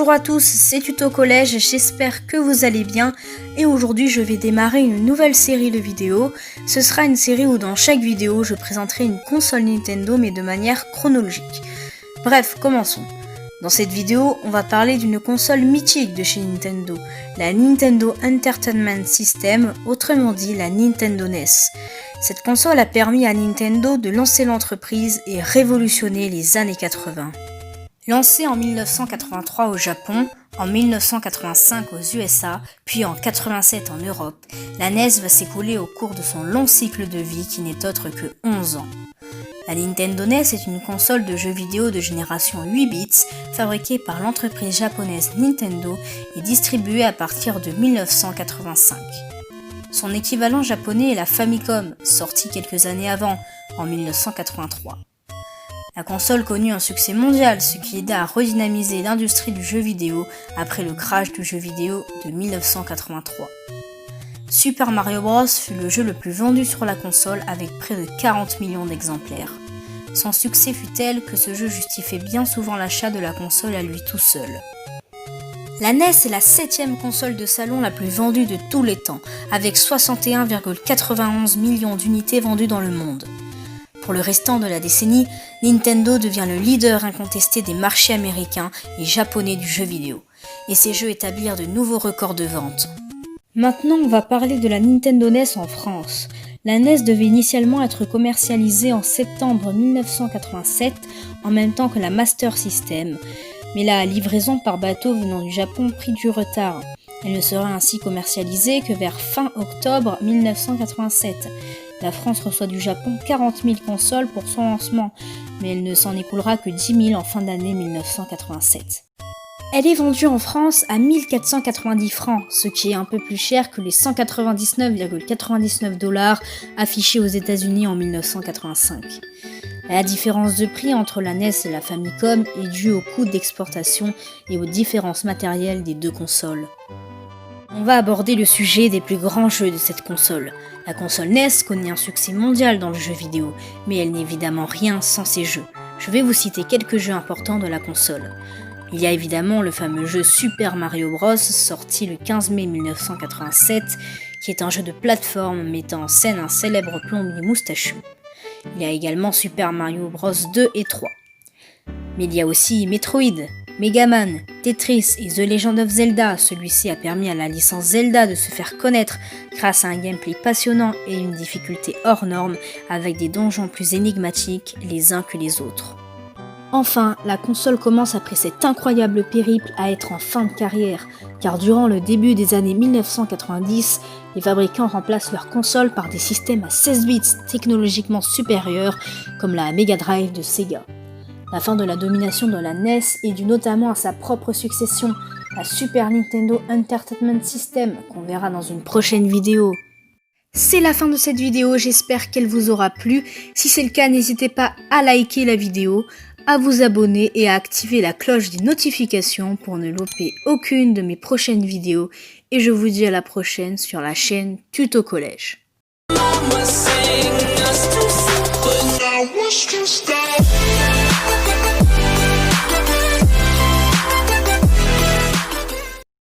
Bonjour à tous, c'est Tuto Collège, j'espère que vous allez bien et aujourd'hui je vais démarrer une nouvelle série de vidéos. Ce sera une série où dans chaque vidéo je présenterai une console Nintendo mais de manière chronologique. Bref, commençons. Dans cette vidéo, on va parler d'une console mythique de chez Nintendo, la Nintendo Entertainment System, autrement dit la Nintendo NES. Cette console a permis à Nintendo de lancer l'entreprise et révolutionner les années 80. Lancée en 1983 au Japon, en 1985 aux USA, puis en 87 en Europe, la NES va s'écouler au cours de son long cycle de vie qui n'est autre que 11 ans. La Nintendo NES est une console de jeux vidéo de génération 8 bits fabriquée par l'entreprise japonaise Nintendo et distribuée à partir de 1985. Son équivalent japonais est la Famicom, sortie quelques années avant, en 1983. La console connut un succès mondial, ce qui aida à redynamiser l'industrie du jeu vidéo après le crash du jeu vidéo de 1983. Super Mario Bros fut le jeu le plus vendu sur la console avec près de 40 millions d'exemplaires. Son succès fut tel que ce jeu justifiait bien souvent l'achat de la console à lui tout seul. La NES est la 7e console de salon la plus vendue de tous les temps, avec 61,91 millions d'unités vendues dans le monde. Pour le restant de la décennie, Nintendo devient le leader incontesté des marchés américains et japonais du jeu vidéo, et ses jeux établirent de nouveaux records de vente. Maintenant, on va parler de la Nintendo NES en France. La NES devait initialement être commercialisée en septembre 1987, en même temps que la Master System, mais la livraison par bateau venant du Japon prit du retard. Elle ne sera ainsi commercialisée que vers fin octobre 1987. La France reçoit du Japon 40 000 consoles pour son lancement, mais elle ne s'en écoulera que 10 000 en fin d'année 1987. Elle est vendue en France à 1490 francs, ce qui est un peu plus cher que les 199,99 $ affichés aux États-Unis en 1985. La différence de prix entre la NES et la Famicom est due au coût d'exportation et aux différences matérielles des deux consoles. On va aborder le sujet des plus grands jeux de cette console. La console NES connaît un succès mondial dans le jeu vidéo, mais elle n'est évidemment rien sans ses jeux. Je vais vous citer quelques jeux importants de la console. Il y a évidemment le fameux jeu Super Mario Bros, sorti le 15 mai 1987, qui est un jeu de plateforme mettant en scène un célèbre plombier moustachu. Il y a également Super Mario Bros 2 et 3. Mais il y a aussi Metroid, Mega Man, Tetris et The Legend of Zelda. Celui-ci a permis à la licence Zelda de se faire connaître grâce à un gameplay passionnant et une difficulté hors norme avec des donjons plus énigmatiques les uns que les autres. Enfin, la console commence après cet incroyable périple à être en fin de carrière, car durant le début des années 1990, les fabricants remplacent leurs consoles par des systèmes à 16 bits technologiquement supérieurs comme la Mega Drive de Sega. La fin de la domination de la NES est due notamment à sa propre succession, la Super Nintendo Entertainment System, qu'on verra dans une prochaine vidéo. C'est la fin de cette vidéo, j'espère qu'elle vous aura plu. Si c'est le cas, n'hésitez pas à liker la vidéo, à vous abonner et à activer la cloche des notifications pour ne louper aucune de mes prochaines vidéos. Et je vous dis à la prochaine sur la chaîne Tuto Collège.